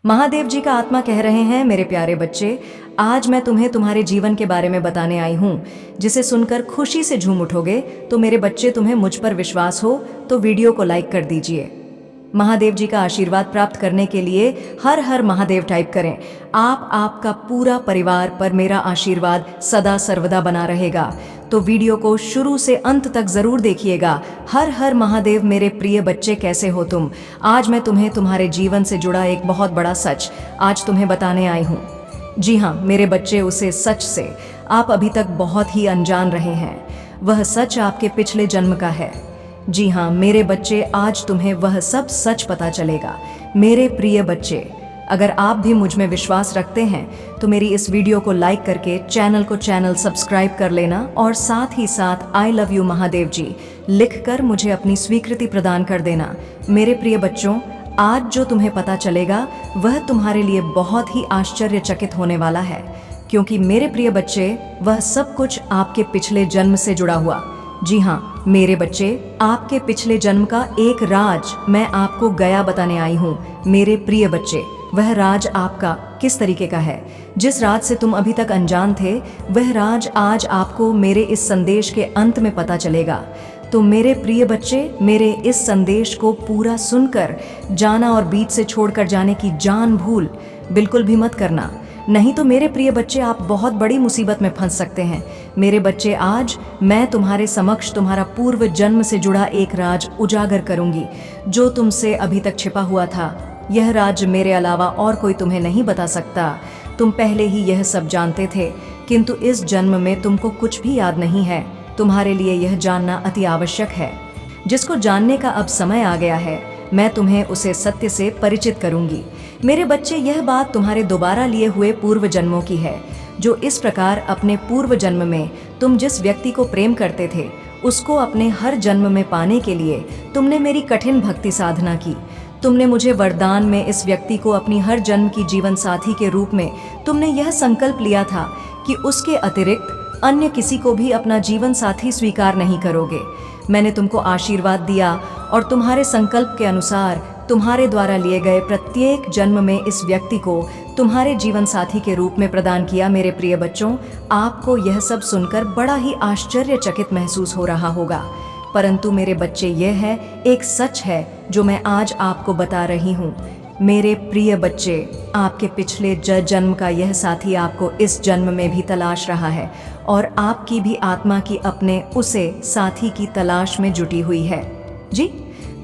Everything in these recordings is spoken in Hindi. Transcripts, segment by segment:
महादेव जी का आत्मा कह रहे हैं, मेरे प्यारे बच्चे, आज मैं तुम्हें तुम्हारे जीवन के बारे में बताने आई हूँ, जिसे सुनकर खुशी से झूम उठोगे। तो मेरे बच्चे, तुम्हें मुझ पर विश्वास हो तो वीडियो को लाइक कर दीजिए। महादेव जी का आशीर्वाद प्राप्त करने के लिए हर हर महादेव टाइप करें। आपका पूरा परिवार पर मेरा आशीर्वाद सदा सर्वदा बना रहेगा। तो वीडियो को शुरू से अंत तक जरूर देखिएगा। हर हर महादेव। मेरे प्रिय बच्चे, कैसे हो तुम? आज मैं तुम्हें तुम्हारे जीवन से जुड़ा एक बहुत बड़ा सच आज तुम्हें बताने आई हूँ। जी हाँ मेरे बच्चे, उसे सच से आप अभी तक बहुत ही अनजान रहे हैं। वह सच आपके पिछले जन्म का है। जी हाँ मेरे बच्चे, आज तुम्हें वह सब सच पता चलेगा। मेरे प्रिय बच्चे, अगर आप भी मुझ में विश्वास रखते हैं तो मेरी इस वीडियो को लाइक करके चैनल सब्सक्राइब कर लेना, और साथ ही साथ आई लव यू महादेव जी लिखकर मुझे अपनी स्वीकृति प्रदान कर देना। मेरे प्रिय बच्चों, आज जो तुम्हें पता चलेगा वह तुम्हारे लिए बहुत ही आश्चर्यचकित होने वाला है, क्योंकि मेरे प्रिय बच्चे, वह सब कुछ आपके पिछले जन्म से जुड़ा हुआ। जी हाँ मेरे बच्चे, आपके पिछले जन्म का एक राज मैं आपको गया बताने आई हूँ। मेरे प्रिय बच्चे, वह राज आपका किस तरीके का है, जिस राज से तुम अभी तक अनजान थे, वह राज आज आपको मेरे इस संदेश के अंत में पता चलेगा। तो मेरे प्रिय बच्चे, मेरे इस संदेश को पूरा सुनकर जाना और बीच से छोड़कर जाने की जान भूल बिल्कुल भी मत करना, नहीं तो मेरे प्रिय बच्चे, आप बहुत बड़ी मुसीबत में फंस सकते हैं। मेरे बच्चे, आज मैं तुम्हारे समक्ष तुम्हारा पूर्व जन्म से जुड़ा एक राज उजागर करूंगी, जो तुमसे अभी तक छिपा हुआ था। यह राज मेरे अलावा और कोई तुम्हें नहीं बता सकता। तुम पहले ही यह सब जानते थे, किंतु इस जन्म में तुमको कुछ भी याद नहीं है। तुम्हारे लिए यह जानना अति आवश्यक है। जिसको जानने का अब समय आ गया है, मैं तुम्हें उसे सत्य से परिचित करूंगी। मेरे बच्चे, यह बात तुम्हारे दोबारा लिए हुए पूर्व जन्मों की है, जो इस प्रकार अपने पूर्व जन्म में तुम जिस व्यक्ति को प्रेम करते थे, उसको अपने हर जन्म में पाने के लिए तुमने मेरी कठिन भक्ति साधना की। तुमने मुझे वरदान में इस व्यक्ति को अपनी हर जन्म की जीवन साथी के रूप में तुमने यह संकल्प लिया था कि उसके अतिरिक्त अन्य किसी को भी अपना जीवन साथी स्वीकार नहीं करोगे। मैंने तुमको आशीर्वाद दिया और तुम्हारे संकल्प के अनुसार तुम्हारे द्वारा लिए गए प्रत्येक जन्म में इस व्यक्ति को तुम्हारे जीवन साथी के रूप में प्रदान किया। मेरे प्रिय बच्चों, आपको यह सब सुनकर बड़ा ही आश्चर्यचकित महसूस हो रहा होगा, परंतु मेरे बच्चे, यह है एक सच है जो मैं आज आपको बता रही हूँ। मेरे प्रिय बच्चे, आपके पिछले जन्म का यह साथी आपको इस जन्म में भी तलाश रहा है, और आपकी भी आत्मा की अपने उसे साथी की तलाश में जुटी हुई है। जी,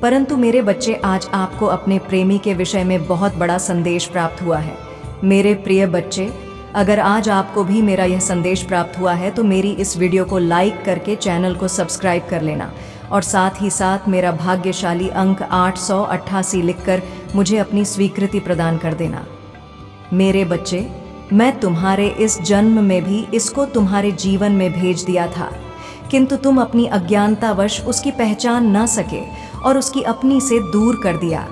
परंतु मेरे बच्चे, आज आपको अपने प्रेमी के विषय में बहुत बड़ा संदेश प्राप्त हुआ है। मेरे प्रिय बच्चे, अगर आज आपको भी मेरा यह संदेश प्राप्त हुआ है तो मेरी इस वीडियो को लाइक करके चैनल को सब्सक्राइब कर लेना, और साथ ही साथ मेरा भाग्यशाली अंक 888 लिखकर मुझे अपनी स्वीकृति प्रदान कर देना। मेरे बच्चे, मैं तुम्हारे इस जन्म में भी इसको तुम्हारे जीवन में भेज दिया था, किंतु तुम अपनी अज्ञानतावश उसकी पहचान न सके और उसकी अपनी से दूर कर दिया।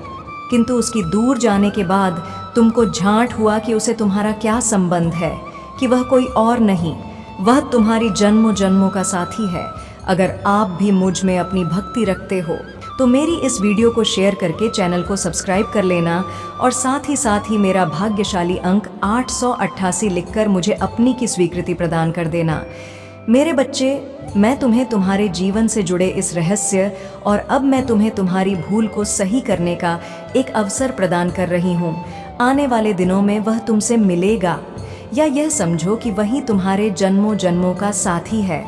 किंतु उसकी दूर जाने के बाद तुमको झांट हुआ कि उसे तुम्हारा क्या संबंध है, कि वह कोई और नहीं, वह तुम्हारी जन्मों जन्मों का साथी है। अगर आप भी मुझ में अपनी भक्ति रखते हो तो मेरी इस वीडियो को शेयर करके चैनल को सब्सक्राइब कर लेना, और साथ ही मेरा भाग्यशाली अंक 888 लिखकर मुझे अपनी की स्वीकृति प्रदान कर देना। मेरे बच्चे, मैं तुम्हें तुम्हारे जीवन से जुड़े इस रहस्य और अब मैं तुम्हें तुम्हारी भूल को सही करने का एक अवसर प्रदान कर रही हूँ। आने वाले दिनों में वह तुमसे मिलेगा, या यह समझो कि वही तुम्हारे जन्मों जन्मों का साथी है।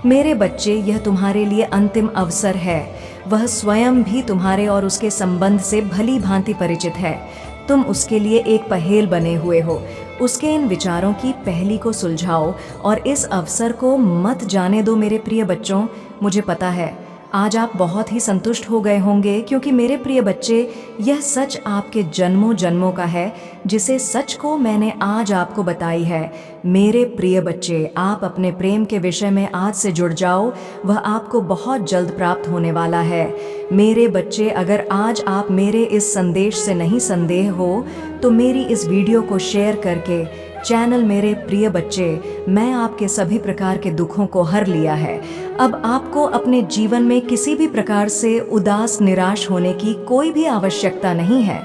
मेरे बच्चे, यह तुम्हारे लिए अंतिम अवसर है। वह स्वयं भी तुम्हारे और उसके संबंध से भली भांति परिचित है। तुम उसके लिए एक पहेल बने हुए हो। उसके इन विचारों की पहेली को सुलझाओ और इस अवसर को मत जाने दो। मेरे प्रिय बच्चों, मुझे पता है आज आप बहुत ही संतुष्ट हो गए होंगे, क्योंकि मेरे प्रिय बच्चे, यह सच आपके जन्मों जन्मों का है, जिसे सच को मैंने आज आपको बताई है। मेरे प्रिय बच्चे, आप अपने प्रेम के विषय में आज से जुड़ जाओ, वह आपको बहुत जल्द प्राप्त होने वाला है। मेरे बच्चे, अगर आज आप मेरे इस संदेश से नहीं संदेह हो तो मेरी इस वीडियो को शेयर करके चैनल मेरे प्रिय बच्चे, मैं आपके सभी प्रकार के दुखों को हर लिया है। अब आपको अपने जीवन में किसी भी प्रकार से उदास निराश होने की कोई भी आवश्यकता नहीं है।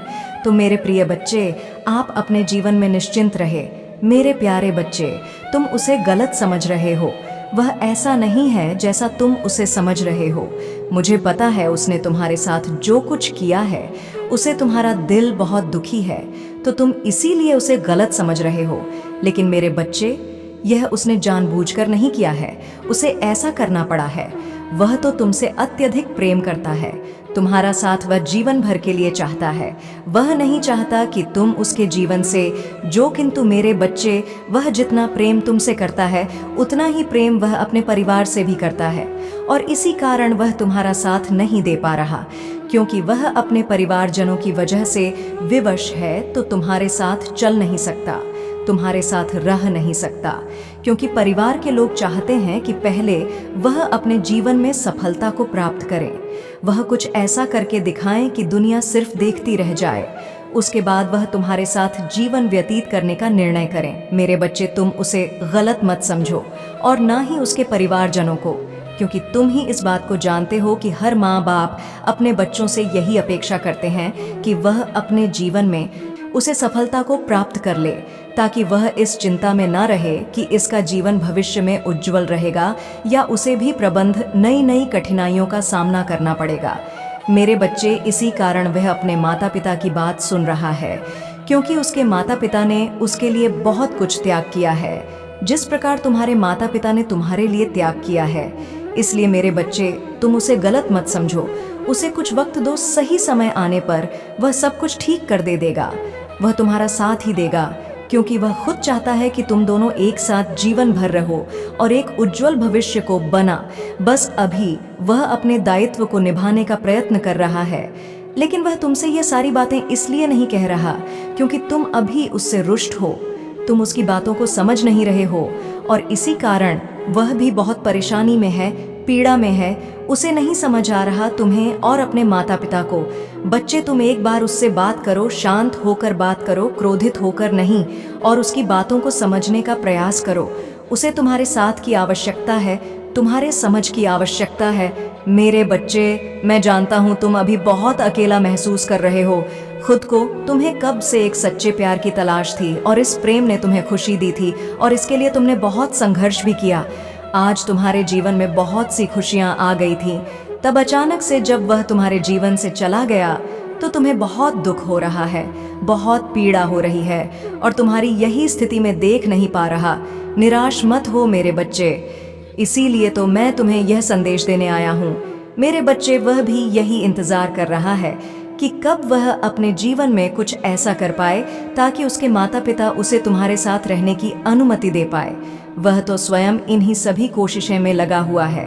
तो मेरे प्रिय बच्चे, आप अपने जीवन में निश्चिंत रहे। मेरे प्यारे बच्चे, तुम उसे गलत समझ रहे हो। वह ऐसा नहीं है जैसा तुम उसे समझ रहे हो। मुझे पता है उसने तुम्हारे साथ जो कुछ किया है, उसे तुम्हारा दिल बहुत दुखी है, तो तुम इसीलिए उसे गलत समझ रहे हो। लेकिन मेरे बच्चे, यह उसने जानबूझकर नहीं किया है, उसे ऐसा करना पड़ा है। वह तो तुमसे अत्यधिक प्रेम करता है। तुम्हारा साथ वह जीवन भर के लिए चाहता है। वह नहीं चाहता कि तुम उसके जीवन से जो, किंतु मेरे बच्चे, वह जितना प्रेम तुमसे करता है उतना ही प्रेम वह अपने परिवार से भी करता है। और इसी कारण वह तुम्हारा साथ नहीं दे पा रहा, क्योंकि वह अपने परिवारजनों की वजह से विवश है, तो तुम्हारे साथ चल नहीं सकता, तुम्हारे साथ रह नहीं सकता, क्योंकि परिवार के लोग चाहते हैं कि पहले वह अपने जीवन में सफलता को प्राप्त करें। वह कुछ ऐसा करके दिखाएं कि दुनिया सिर्फ देखती रह जाए। उसके बाद वह तुम्हारे साथ जीवन व्यतीत करने का निर्णय करें। मेरे बच्चे, तुम उसे गलत मत समझो और ना ही उसके परिवारजनों को, क्योंकि तुम ही इस बात को जानते हो कि हर माँ बाप अपने बच्चों से यही अपेक्षा करते हैं कि वह अपने जीवन में उसे सफलता को प्राप्त कर ले, ताकि वह इस चिंता में ना रहे कि इसका जीवन भविष्य में उज्जवल रहेगा या उसे भी प्रबंध नई नई कठिनाइयों का सामना करना पड़ेगा। मेरे बच्चे, इसी कारण वह अपने माता पिता की बात सुन रहा है, क्योंकि उसके माता पिता ने उसके लिए बहुत कुछ त्याग किया है, जिस प्रकार तुम्हारे माता पिता ने तुम्हारे लिए त्याग किया है। इसलिए मेरे बच्चे, तुम उसे गलत मत समझो। उसे कुछ वक्त दो, सही समय आने पर वह सब कुछ ठीक कर देगा। वह तुम्हारा साथ ही देगा, क्योंकि वह खुद चाहता है कि तुम दोनों एक साथ जीवन भर रहो और एक उज्जवल भविष्य को बना। बस अभी वह अपने दायित्व को निभाने का प्रयत्न कर रहा है, लेकिन वह तुमसे ये सारी बातें इसलिए नहीं कह रहा क्योंकि तुम अभी उससे रुष्ट हो, तुम उसकी बातों को समझ नहीं रहे हो, और इसी कारण वह भी बहुत परेशानी में है, पीड़ा में है। उसे नहीं समझ आ रहा तुम्हें और अपने माता पिता को। बच्चे, तुम एक बार उससे बात करो, शांत होकर बात करो, क्रोधित होकर नहीं, और उसकी बातों को समझने का प्रयास करो। उसे तुम्हारे साथ की आवश्यकता है, तुम्हारे समझ की आवश्यकता है। मेरे बच्चे, मैं जानता हूँ तुम अभी बहुत अकेला महसूस कर रहे हो खुद को। तुम्हें कब से एक सच्चे प्यार की तलाश थी और इस प्रेम ने तुम्हें खुशी दी थी, और इसके लिए तुमने बहुत संघर्ष भी किया। आज तुम्हारे जीवन में बहुत सी खुशियां आ गई थी, तब अचानक से जब वह तुम्हारे जीवन से चला गया तो तुम्हें बहुत दुख हो रहा है, बहुत पीड़ा हो रही है, और तुम्हारी यही स्थिति में देख नहीं पा रहा। निराश मत हो मेरे बच्चे, इसीलिए तो मैं तुम्हें यह संदेश देने आया हूँ। मेरे बच्चे, वह भी यही इंतजार कर रहा है कि कब वह अपने जीवन में कुछ ऐसा कर पाए ताकि उसके माता पिता उसे तुम्हारे साथ रहने की अनुमति दे पाए। वह तो स्वयं इन्हीं सभी कोशिशें में लगा हुआ है,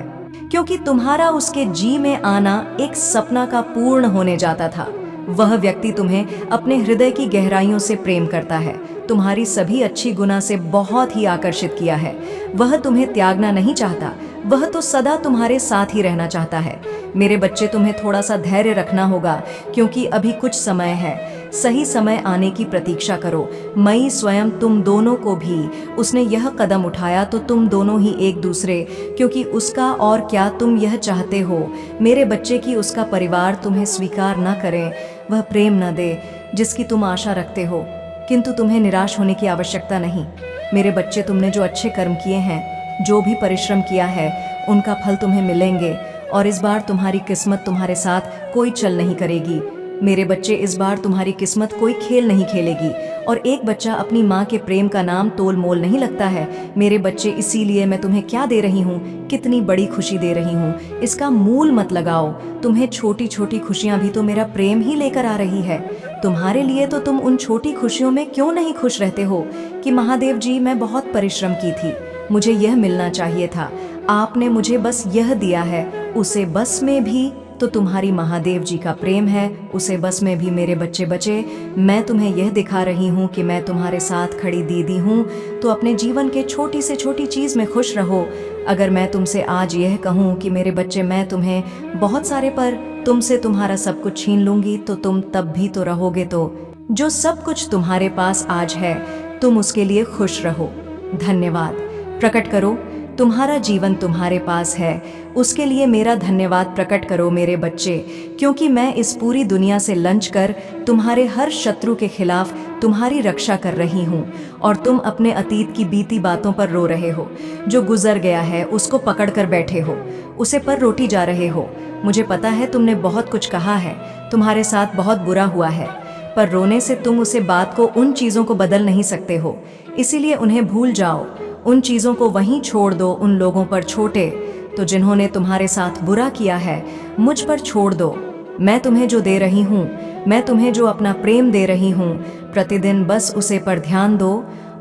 क्योंकि तुम्हारा उसके जी में आना एक सपना का पूर्ण होने जाता था। वह व्यक्ति तुम्हें अपने हृदय की गहराइयों से प्रेम करता है, तुम्हारी सभी अच्छी गुना से बहुत ही आकर्षित किया है। वह तुम्हें त्यागना नहीं चाहता, वह तो सदा तुम्हारे साथ ही रहना चाहता है। मेरे बच्चे, तुम्हें थोड़ा सा धैर्य रखना होगा, क्योंकि अभी कुछ समय है। सही समय आने की प्रतीक्षा करो। मैं स्वयं तुम दोनों को भी, उसने यह कदम उठाया तो तुम दोनों ही एक दूसरे, क्योंकि उसका और क्या तुम यह चाहते हो मेरे बच्चे कि उसका परिवार तुम्हें स्वीकार न करें, वह प्रेम न दे जिसकी तुम आशा रखते हो। किंतु तुम्हें निराश होने की आवश्यकता नहीं। मेरे बच्चे, तुमने जो अच्छे कर्म किए हैं, जो भी परिश्रम किया है, उनका फल तुम्हें मिलेंगे, और इस बार तुम्हारी किस्मत तुम्हारे साथ कोई छल नहीं करेगी। मेरे बच्चे, इस बार तुम्हारी किस्मत कोई खेल नहीं खेलेगी, और एक बच्चा अपनी माँ के प्रेम का नाम तोल मोल नहीं लगता है। मेरे बच्चे, इसीलिए मैं तुम्हें क्या दे रही हूँ, कितनी बड़ी खुशी दे रही हूँ, इसका मूल मत लगाओ। तुम्हें छोटी छोटी खुशियाँ भी तो मेरा प्रेम ही लेकर आ रही है। तुम्हारे लिए तो तुम उन छोटी खुशियों में क्यों नहीं खुश रहते हो कि महादेव जी, मैं बहुत परिश्रम की थी, मुझे यह मिलना चाहिए था, आपने मुझे बस यह दिया है। उसे बस में भी तो तुम्हारी महादेव जी का प्रेम है, उसे बस में भी मेरे बच्चे बचे। मैं तुम्हें यह दिखा रही हूँ कि मैं तुम्हारे साथ खड़ी दीदी हूँ, तो अपने जीवन के छोटी से छोटी चीज़ में खुश रहो। अगर मैं तुमसे आज यह कहूँ कि मेरे बच्चे, मैं तुम्हें बहुत सारे पर तुमसे तुम्हारा सब कुछ छीन लूँगी, तो तुम तब भी तो रहोगे। तो जो सब कुछ तुम्हारे पास आज है, तुम उसके लिए खुश रहो। धन्यवाद। प्रकट करो तुम्हारा जीवन तुम्हारे पास है, उसके लिए मेरा धन्यवाद प्रकट करो मेरे बच्चे, क्योंकि मैं इस पूरी दुनिया से लंच कर तुम्हारे हर शत्रु के खिलाफ तुम्हारी रक्षा कर रही हूँ। और तुम अपने अतीत की बीती बातों पर रो रहे हो, जो गुजर गया है उसको पकड़ कर बैठे हो, उसे पर रोटी जा रहे हो। मुझे पता है तुमने बहुत कुछ कहा है, तुम्हारे साथ बहुत बुरा हुआ है, पर रोने से तुम उसे बात को, उन चीज़ों को बदल नहीं सकते हो। इसीलिए उन्हें भूल जाओ, उन चीज़ों को वहीं छोड़ दो। उन लोगों पर, छोटे तो जिन्होंने तुम्हारे साथ बुरा किया है, मुझ पर छोड़ दो। मैं तुम्हें जो दे रही हूँ, मैं तुम्हें जो अपना प्रेम दे रही हूँ, प्रतिदिन बस उसे पर ध्यान दो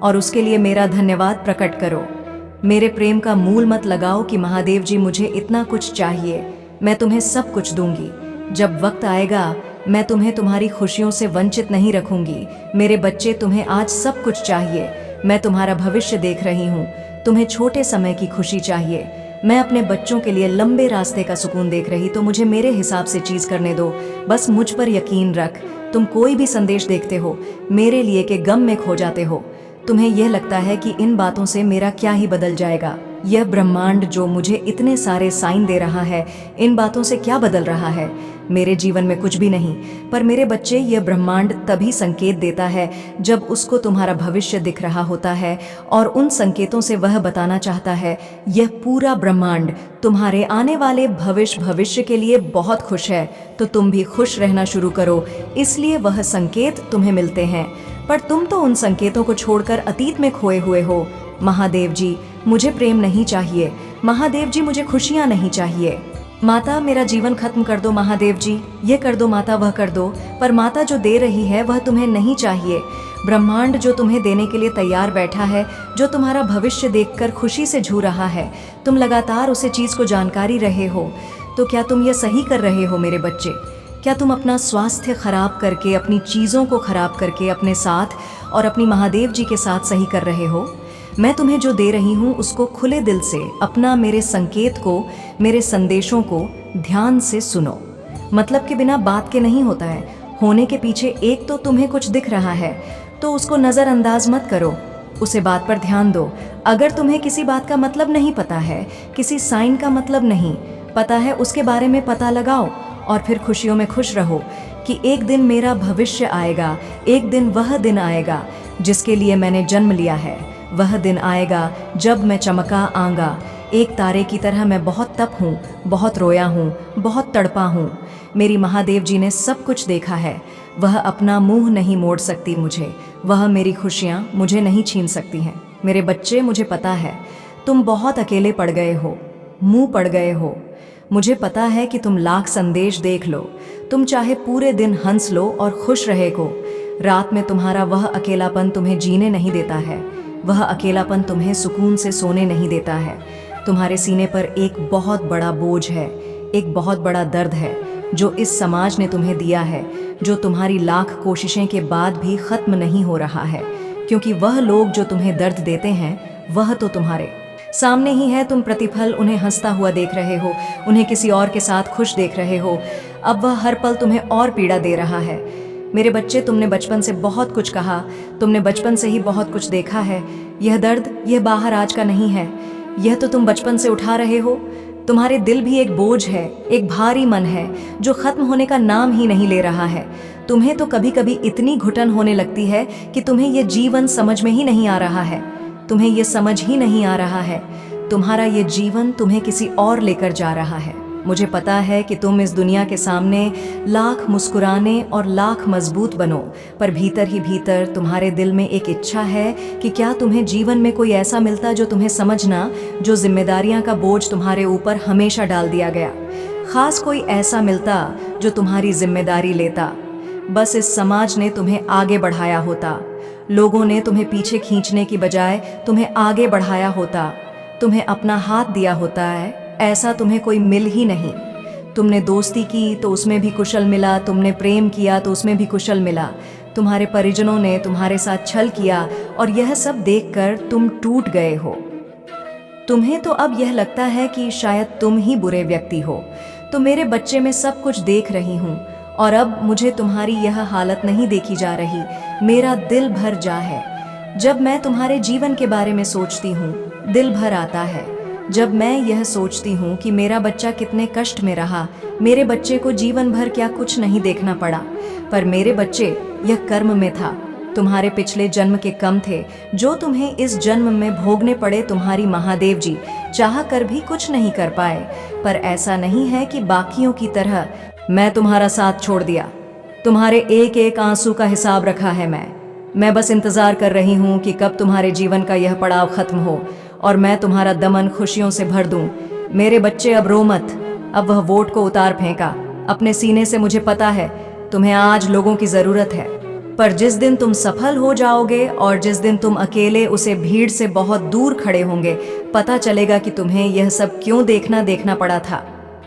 और उसके लिए मेरा धन्यवाद प्रकट करो। मेरे प्रेम का मूल मत लगाओ कि महादेव जी मुझे इतना कुछ चाहिए। मैं तुम्हें सब कुछ दूंगी। जब वक्त आएगा मैं तुम्हें तुम्हारी खुशियों से वंचित नहीं रखूंगी। मेरे बच्चे, तुम्हें आज सब कुछ चाहिए। मैं तुम्हारा भविष्य देख रही हूँ। तुम्हें छोटे समय की खुशी चाहिए। मैं अपने बच्चों के लिए लंबे रास्ते का सुकून देख रही, तो मुझे मेरे हिसाब से चीज़ करने दो। बस मुझ पर यकीन रख। तुम कोई भी संदेश देखते हो मेरे लिए के गम में खो जाते हो। तुम्हें यह लगता है कि इन बातों से मेरा क्या ही बदल जाएगा। यह ब्रह्मांड जो मुझे इतने सारे साइन दे रहा है, इन बातों से क्या बदल रहा है? मेरे जीवन में कुछ भी नहीं। पर मेरे बच्चे, यह ब्रह्मांड तभी संकेत देता है जब उसको तुम्हारा भविष्य दिख रहा होता है, और उन संकेतों से वह बताना चाहता है यह पूरा ब्रह्मांड तुम्हारे आने वाले भविष्य के लिए बहुत खुश है। तो तुम भी खुश रहना शुरू करो, इसलिए वह संकेत तुम्हें मिलते हैं। पर तुम तो उन संकेतों को छोड़कर अतीत में खोए हुए हो। महादेव जी, मुझे प्रेम नहीं चाहिए। महादेव जी, मुझे खुशियाँ नहीं चाहिए। माता, मेरा जीवन खत्म कर दो। महादेव जी, ये कर दो माता, वह कर दो। पर माता, जो दे रही है वह तुम्हें नहीं चाहिए। ब्रह्मांड जो तुम्हें देने के लिए तैयार बैठा है, जो तुम्हारा भविष्य देखकर खुशी से झू रहा है, तुम लगातार उसे चीज़ को जानकारी रहे हो। तो क्या तुम ये सही कर रहे हो मेरे बच्चे? क्या तुम अपना स्वास्थ्य खराब करके, अपनी चीज़ों को खराब करके अपने साथ और अपनी महादेव जी के साथ सही कर रहे हो? मैं तुम्हें जो दे रही हूँ उसको खुले दिल से अपना, मेरे संकेत को, मेरे संदेशों को ध्यान से सुनो। मतलब के बिना बात के नहीं होता है। होने के पीछे एक तो तुम्हें कुछ दिख रहा है, तो उसको नज़रअंदाज मत करो, उसे बात पर ध्यान दो। अगर तुम्हें किसी बात का मतलब नहीं पता है, किसी साइन का मतलब नहीं पता है, उसके बारे में पता लगाओ और फिर खुशियों में खुश रहो कि एक दिन मेरा भविष्य आएगा, एक दिन वह दिन आएगा जिसके लिए मैंने जन्म लिया है। वह दिन आएगा जब मैं चमका आऊँगा, एक तारे की तरह। मैं बहुत तप हूँ, बहुत रोया हूँ, बहुत तड़पा हूँ। मेरी महादेव जी ने सब कुछ देखा है। वह अपना मुंह नहीं मोड़ सकती मुझे, वह मेरी खुशियाँ मुझे नहीं छीन सकती हैं। मेरे बच्चे, मुझे पता है तुम बहुत अकेले पड़ गए हो, मुँह पड़ गए हो। मुझे पता है कि तुम लाख संदेश देख लो, तुम चाहे पूरे दिन हंस लो और खुश रहे को, रात में तुम्हारा वह अकेलापन तुम्हें जीने नहीं देता है। वह अकेलापन तुम्हें सुकून से सोने नहीं देता है। तुम्हारे सीने पर एक बहुत बड़ा बोझ है, एक बहुत बड़ा दर्द है जो इस समाज ने तुम्हें दिया है, जो तुम्हारी लाख कोशिशें के बाद भी खत्म नहीं हो रहा है। क्योंकि वह लोग जो तुम्हें दर्द देते हैं वह तो तुम्हारे सामने ही है। तुम प्रतिफल उन्हें हंसता हुआ देख रहे हो, उन्हें किसी और के साथ खुश देख रहे हो। अब वह हर पल तुम्हें और पीड़ा दे रहा है। मेरे बच्चे, तुमने बचपन से बहुत कुछ कहा, तुमने बचपन से ही बहुत कुछ देखा है। यह दर्द, यह बाहर आज का नहीं है, यह तो तुम बचपन से उठा रहे हो। तुम्हारे दिल भी एक बोझ है, एक भारी मन है जो खत्म होने का नाम ही नहीं ले रहा है। तुम्हें तो कभी कभी इतनी घुटन होने लगती है कि तुम्हें यह जीवन समझ में ही नहीं आ रहा है। तुम्हें यह समझ ही नहीं आ रहा है, तुम्हारा ये जीवन तुम्हें किसी और लेकर जा रहा है। मुझे पता है कि तुम इस दुनिया के सामने लाख मुस्कुराने और लाख मजबूत बनो, पर भीतर ही भीतर तुम्हारे दिल में एक इच्छा है कि क्या तुम्हें जीवन में कोई ऐसा मिलता जो तुम्हें समझना, जो जिम्मेदारियां का बोझ तुम्हारे ऊपर हमेशा डाल दिया गया। खास कोई ऐसा मिलता जो तुम्हारी जिम्मेदारी लेता। बस इस समाज ने तुम्हें आगे बढ़ाया होता, लोगों ने तुम्हें पीछे खींचने की बजाय तुम्हें आगे बढ़ाया होता, तुम्हें अपना हाथ दिया होता है। ऐसा तुम्हें कोई मिल ही नहीं। तुमने दोस्ती की तो उसमें भी कुशल मिला, तुमने प्रेम किया तो उसमें भी कुशल मिला। तुम्हारे परिजनों ने तुम्हारे साथ छल किया और यह सब देखकर तुम टूट गए हो। तुम्हें तो अब यह लगता है कि शायद तुम ही बुरे व्यक्ति हो। तो मेरे बच्चे, मैं सब कुछ देख रही हूँ और अब मुझे तुम्हारी यह हालत नहीं देखी जा रही। मेरा दिल भर जा है। जब मैं तुम्हारे जीवन के बारे में सोचती हूँ, दिल भर आता है। जब मैं यह सोचती हूँ कि मेरा बच्चा कितने कष्ट में रहा, मेरे बच्चे को जीवन भर क्या कुछ नहीं देखना पड़ा, पर मेरे बच्चे यह कर्म में था, तुम्हारे पिछले जन्म के कम थे जो तुम्हें इस जन्म में भोगने पड़े। तुम्हारी महादेव जी चाह कर भी कुछ नहीं कर पाए, पर ऐसा नहीं है कि बाकियों की तरह मैं तुम्हारा साथ छोड़ दिया। तुम्हारे एक एक आंसू का हिसाब रखा है मैं बस इंतजार कर रही हूँ कि कब तुम्हारे जीवन का यह पड़ाव खत्म हो और मैं तुम्हारा दमन खुशियों से भर दूं। मेरे बच्चे अब रो मत। अब वह वोट को उतार फेंका अपने सीने से। मुझे पता है तुम्हें आज लोगों की जरूरत है, पर जिस दिन तुम सफल हो जाओगे और जिस दिन तुम अकेले उसे भीड़ से बहुत दूर खड़े होंगे, पता चलेगा कि तुम्हें यह सब क्यों देखना पड़ा था।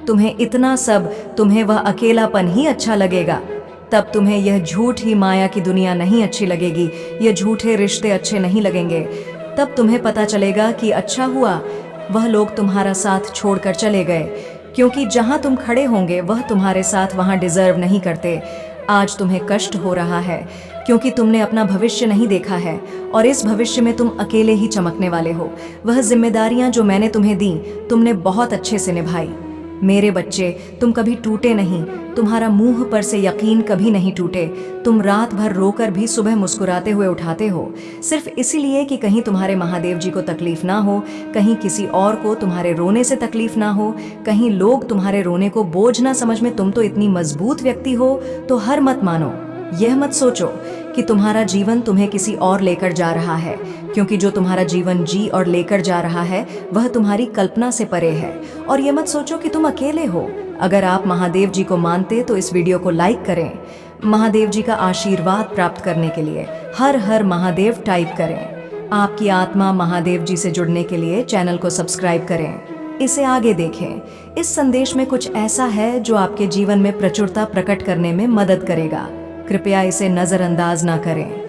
तुम्हें इतना सब, तुम्हें वह अकेलापन ही अच्छा लगेगा। तब तुम्हें यह झूठ ही माया की दुनिया नहीं अच्छी लगेगी, यह झूठे रिश्ते अच्छे नहीं लगेंगे। तब तुम्हें पता चलेगा कि अच्छा हुआ वह लोग तुम्हारा साथ छोड़कर चले गए, क्योंकि जहां तुम खड़े होंगे वह तुम्हारे साथ वहां डिजर्व नहीं करते। आज तुम्हें कष्ट हो रहा है क्योंकि तुमने अपना भविष्य नहीं देखा है और इस भविष्य में तुम अकेले ही चमकने वाले हो। वह जिम्मेदारियां जो मैंने तुम्हें दी तुमने बहुत अच्छे से निभाई। मेरे बच्चे, तुम कभी टूटे नहीं, तुम्हारा मुंह पर से यकीन कभी नहीं टूटे। तुम रात भर रोकर भी सुबह मुस्कुराते हुए उठाते हो, सिर्फ इसीलिए कि कहीं तुम्हारे महादेव जी को तकलीफ ना हो, कहीं किसी और को तुम्हारे रोने से तकलीफ ना हो, कहीं लोग तुम्हारे रोने को बोझ ना समझ में। तुम तो इतनी मजबूत व्यक्ति हो, तो हार मत मानो। यह मत सोचो कि तुम्हारा जीवन तुम्हें किसी और लेकर जा रहा है, क्योंकि जो तुम्हारा जीवन जी और लेकर जा रहा है वह तुम्हारी कल्पना से परे है। और यह मत सोचो कि तुम अकेले हो। अगर आप महादेव जी को मानते तो इस वीडियो को लाइक करें। महादेव जी का आशीर्वाद प्राप्त करने के लिए हर हर महादेव टाइप करें। आपकी आत्मा महादेव जी से जुड़ने के लिए चैनल को सब्सक्राइब करें। इसे आगे देखें। इस संदेश में कुछ ऐसा है जो आपके जीवन में प्रचुरता प्रकट करने में मदद करेगा। कृपया इसे नजरअंदाज ना करें।